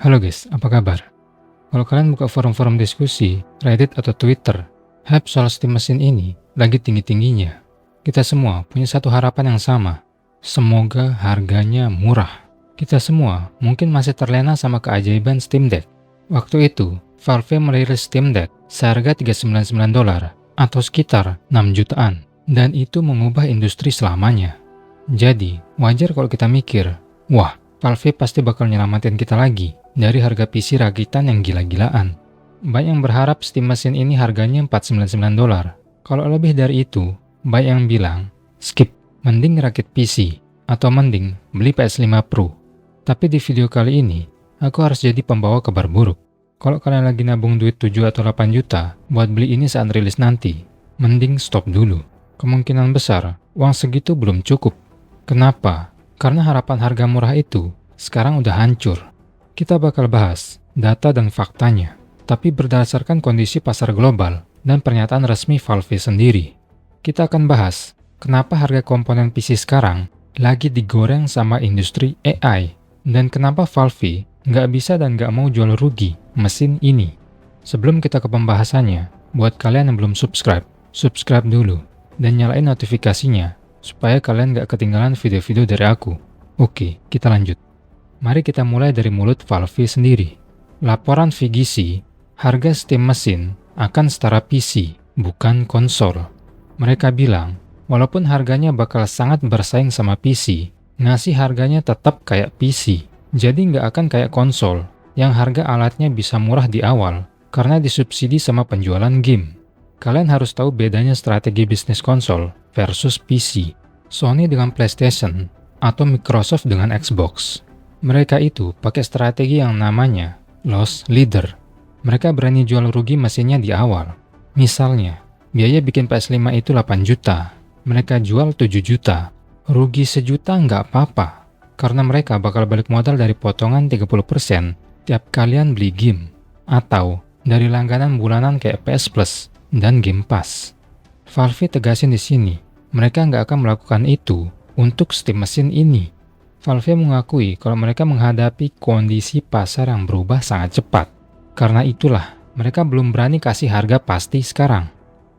Halo guys, apa kabar? Kalau kalian buka forum-forum diskusi, Reddit atau Twitter, hype soal Steam mesin ini lagi tinggi-tingginya. Kita semua punya satu harapan yang sama. Semoga harganya murah. Kita semua mungkin masih terlena sama keajaiban Steam Deck. Waktu itu, Valve merilis Steam Deck seharga $399 atau sekitar 6 jutaan. Dan itu mengubah industri selamanya. Jadi, wajar kalau kita mikir, wah, Valve pasti bakal nyelamatin kita lagi dari harga PC rakitan yang gila-gilaan. Banyak yang berharap Steam mesin ini harganya $499. Kalau lebih dari itu, banyak yang bilang, skip, mending rakit PC, atau mending beli PS5 Pro. Tapi di video kali ini, aku harus jadi pembawa kabar buruk. Kalau kalian lagi nabung duit 7 atau 8 juta buat beli ini saat rilis nanti, mending stop dulu. Kemungkinan besar, uang segitu belum cukup. Kenapa? Karena harapan harga murah itu sekarang udah hancur. Kita bakal bahas data dan faktanya, tapi berdasarkan kondisi pasar global dan pernyataan resmi Valve sendiri. Kita akan bahas kenapa harga komponen PC sekarang lagi digoreng sama industri AI, dan kenapa Valve nggak bisa dan nggak mau jual rugi mesin ini. Sebelum kita ke pembahasannya, buat kalian yang belum subscribe dulu, dan nyalain notifikasinya, supaya kalian nggak ketinggalan video-video dari aku. Oke, kita lanjut. Mari kita mulai dari mulut Valve sendiri. Laporan VGC, harga Steam mesin akan setara PC, bukan konsol. Mereka bilang, walaupun harganya bakal sangat bersaing sama PC, ngasih harganya tetap kayak PC. Jadi nggak akan kayak konsol, yang harga alatnya bisa murah di awal, karena disubsidi sama penjualan game. Kalian harus tahu bedanya strategi bisnis konsol versus PC. Sony dengan PlayStation, atau Microsoft dengan Xbox. Mereka itu pakai strategi yang namanya loss leader. Mereka berani jual rugi mesinnya di awal. Misalnya, biaya bikin PS5 itu 8 juta. Mereka jual 7 juta. Rugi sejuta nggak apa-apa. Karena mereka bakal balik modal dari potongan 30% tiap kalian beli game. Atau dari langganan bulanan kayak PS Plus dan Game Pass. Valve tegasin di sini, mereka nggak akan melakukan itu untuk Steam mesin ini. Valve mengakui kalau mereka menghadapi kondisi pasar yang berubah sangat cepat. Karena itulah, mereka belum berani kasih harga pasti sekarang.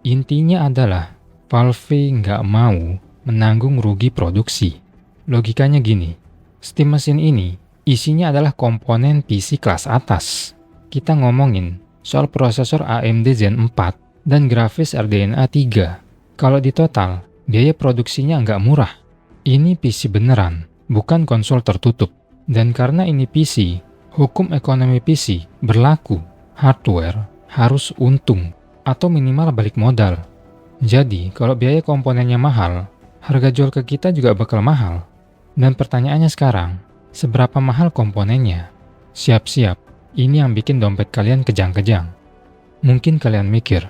Intinya adalah, Valve nggak mau menanggung rugi produksi. Logikanya gini, Steam mesin ini isinya adalah komponen PC kelas atas. Kita ngomongin soal prosesor AMD Zen 4 dan grafis RDNA 3. Kalau di total, biaya produksinya nggak murah. Ini PC beneran, bukan konsol tertutup. Dan karena ini PC, hukum ekonomi PC berlaku. Hardware harus untung, atau minimal balik modal. Jadi, kalau biaya komponennya mahal, harga jual ke kita juga bakal mahal. Dan pertanyaannya sekarang, seberapa mahal komponennya? Siap-siap, ini yang bikin dompet kalian kejang-kejang. Mungkin kalian mikir,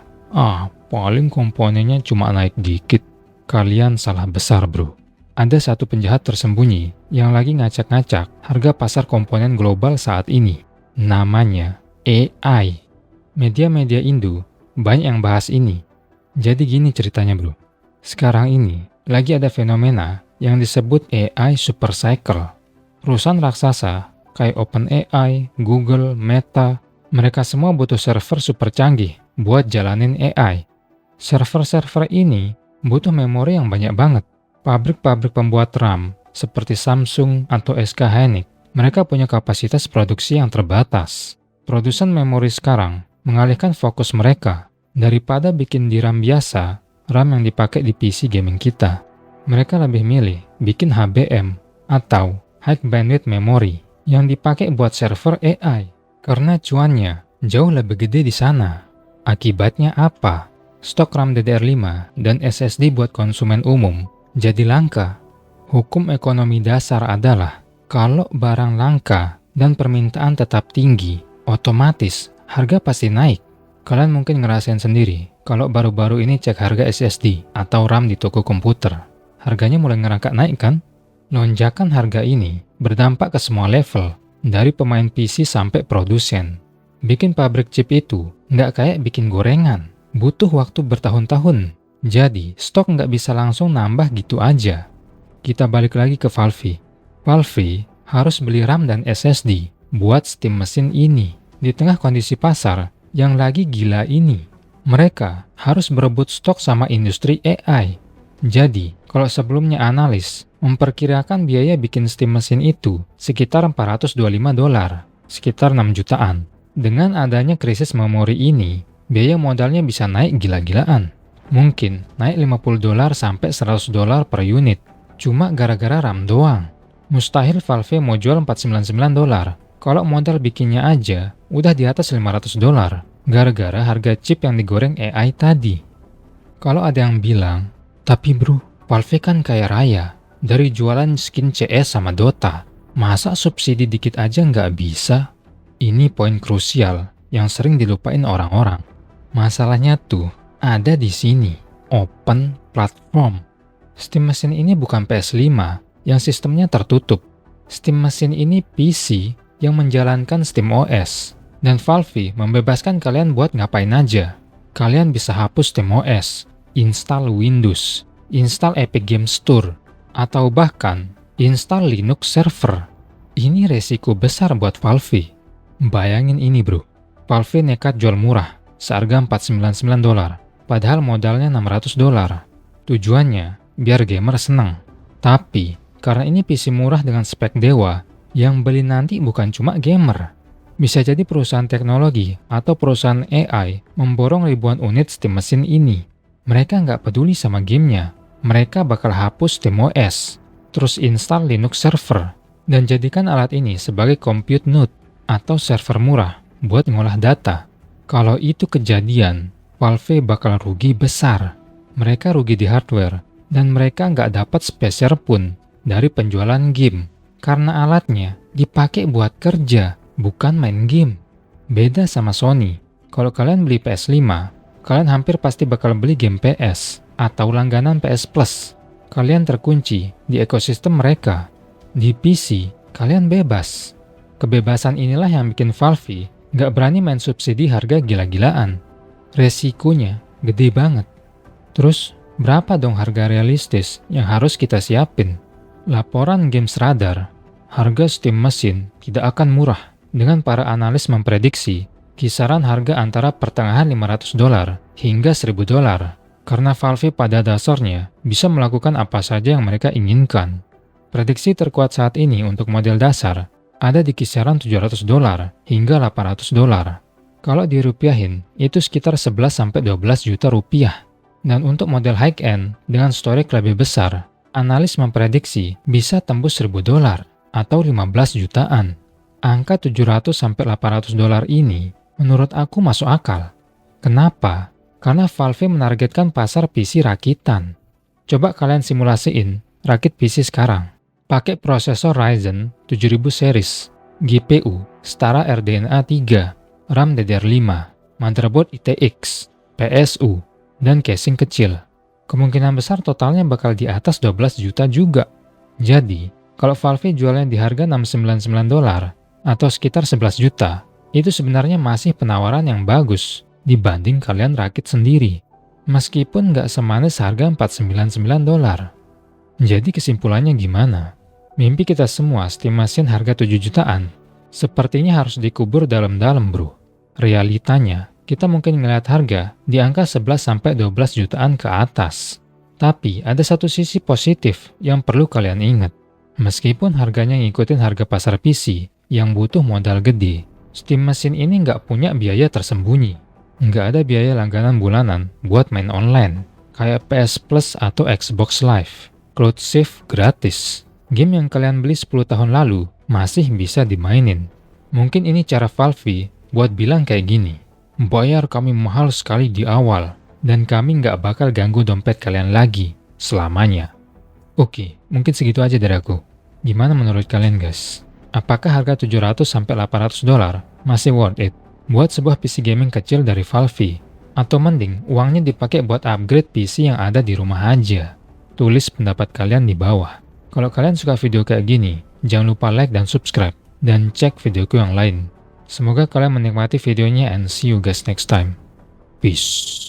paling komponennya cuma naik dikit. Kalian salah besar bro. Ada satu penjahat tersembunyi yang lagi ngacak-ngacak harga pasar komponen global saat ini. Namanya AI. Media-media Indo banyak yang bahas ini. Jadi gini ceritanya bro. Sekarang ini lagi ada fenomena yang disebut AI super cycle. Perusahaan raksasa kayak OpenAI, Google, Meta, mereka semua butuh server super canggih buat jalanin AI. Server-server ini butuh memori yang banyak banget. Pabrik-pabrik pembuat RAM seperti Samsung atau SK Hynix, mereka punya kapasitas produksi yang terbatas. Produsen memori sekarang mengalihkan fokus mereka daripada bikin di RAM biasa, RAM yang dipakai di PC gaming kita. Mereka lebih milih bikin HBM atau High Bandwidth Memory yang dipakai buat server AI karena cuannya jauh lebih gede di sana. Akibatnya apa? Stok RAM DDR5 dan SSD buat konsumen umum jadi langka. Hukum ekonomi dasar adalah kalau barang langka dan permintaan tetap tinggi, otomatis harga pasti naik. Kalian mungkin ngerasain sendiri kalau baru-baru ini cek harga SSD atau RAM di toko komputer. Harganya mulai ngerangkak naik kan? Lonjakan harga ini berdampak ke semua level, dari pemain PC sampai produsen. Bikin pabrik chip itu nggak kayak bikin gorengan, butuh waktu bertahun-tahun. Jadi, stok nggak bisa langsung nambah gitu aja. Kita balik lagi ke Valve. Valve harus beli RAM dan SSD buat Steam mesin ini. Di tengah kondisi pasar yang lagi gila ini, mereka harus berebut stok sama industri AI. Jadi, kalau sebelumnya analis memperkirakan biaya bikin Steam mesin itu sekitar $425, sekitar 6 jutaan. Dengan adanya krisis memori ini, biaya modalnya bisa naik gila-gilaan. Mungkin naik $50 sampai $100 per unit, cuma gara-gara RAM doang. Mustahil Valve mau jual $499, kalau modal bikinnya aja udah di atas $500, gara-gara harga chip yang digoreng AI tadi. Kalau ada yang bilang, tapi bro, Valve kan kaya raya dari jualan skin CS sama Dota, masa subsidi dikit aja nggak bisa? Ini poin krusial yang sering dilupain orang-orang. Masalahnya tuh ada di sini, open platform. Steam mesin ini bukan PS5 yang sistemnya tertutup. Steam mesin ini PC yang menjalankan SteamOS. Dan Valve membebaskan kalian buat ngapain aja. Kalian bisa hapus SteamOS, install Windows, install Epic Games Store, atau bahkan install Linux server. Ini resiko besar buat Valve. Bayangin ini bro, Valve nekat jual murah, seharga $499, padahal modalnya $600. Tujuannya biar gamer seneng. Tapi karena ini PC murah dengan spek dewa, yang beli nanti bukan cuma gamer. Bisa jadi perusahaan teknologi atau perusahaan AI memborong ribuan unit Steam mesin ini. Mereka nggak peduli sama gamenya. Mereka bakal hapus SteamOS, terus install Linux server, dan jadikan alat ini sebagai compute node atau server murah buat ngolah data. Kalau itu kejadian, Valve bakal rugi besar. Mereka rugi di hardware, dan mereka nggak dapat spesial pun dari penjualan game. Karena alatnya dipakai buat kerja, bukan main game. Beda sama Sony. Kalau kalian beli PS5, kalian hampir pasti bakal beli game PS atau langganan PS Plus. Kalian terkunci di ekosistem mereka. Di PC, kalian bebas. Kebebasan inilah yang bikin Valve nggak berani main subsidi harga gila-gilaan. Resikonya gede banget. Terus, berapa dong harga realistis yang harus kita siapin? Laporan Games Radar, harga Steam mesin tidak akan murah. Dengan para analis memprediksi kisaran harga antara pertengahan $500 hingga $1.000. Karena Valve pada dasarnya bisa melakukan apa saja yang mereka inginkan. Prediksi terkuat saat ini untuk model dasar ada di kisaran $700 hingga $800. Kalau dirupiahin, itu sekitar 11-12 juta rupiah. Dan untuk model high-end dengan storage lebih besar, analis memprediksi bisa tembus $1.000 atau 15 jutaan. Angka $700-800 ini menurut aku masuk akal. Kenapa? Karena Valve menargetkan pasar PC rakitan. Coba kalian simulasiin rakit PC sekarang. Pakai prosesor Ryzen 7000 series, GPU setara RDNA 3, RAM DDR5, motherboard ITX, PSU, dan casing kecil. Kemungkinan besar totalnya bakal di atas 12 juta juga. Jadi, kalau Valve jualnya di harga $699 atau sekitar 11 juta, itu sebenarnya masih penawaran yang bagus dibanding kalian rakit sendiri. Meskipun nggak semanis harga $499. Jadi kesimpulannya gimana? Mimpi kita semua Steam mesin harga 7 jutaan sepertinya harus dikubur dalam-dalam bro. Realitanya, kita mungkin ngeliat harga di angka 11-12 jutaan ke atas. Tapi ada satu sisi positif yang perlu kalian ingat. Meskipun harganya ngikutin harga pasar PC yang butuh modal gede, Steam mesin ini nggak punya biaya tersembunyi. Nggak ada biaya langganan bulanan buat main online, kayak PS Plus atau Xbox Live. Cloud save gratis. Game yang kalian beli 10 tahun lalu masih bisa dimainin. Mungkin ini cara Valve buat bilang kayak gini, bayar kami mahal sekali di awal, dan kami nggak bakal ganggu dompet kalian lagi selamanya. Oke, mungkin segitu aja dari aku. Gimana menurut kalian guys? Apakah harga $700-800 masih worth it buat sebuah PC gaming kecil dari Valve? Atau mending uangnya dipakai buat upgrade PC yang ada di rumah aja? Tulis pendapat kalian di bawah. Kalau kalian suka video kayak gini, jangan lupa like dan subscribe, dan cek videoku yang lain. Semoga kalian menikmati videonya and see you guys next time. Peace.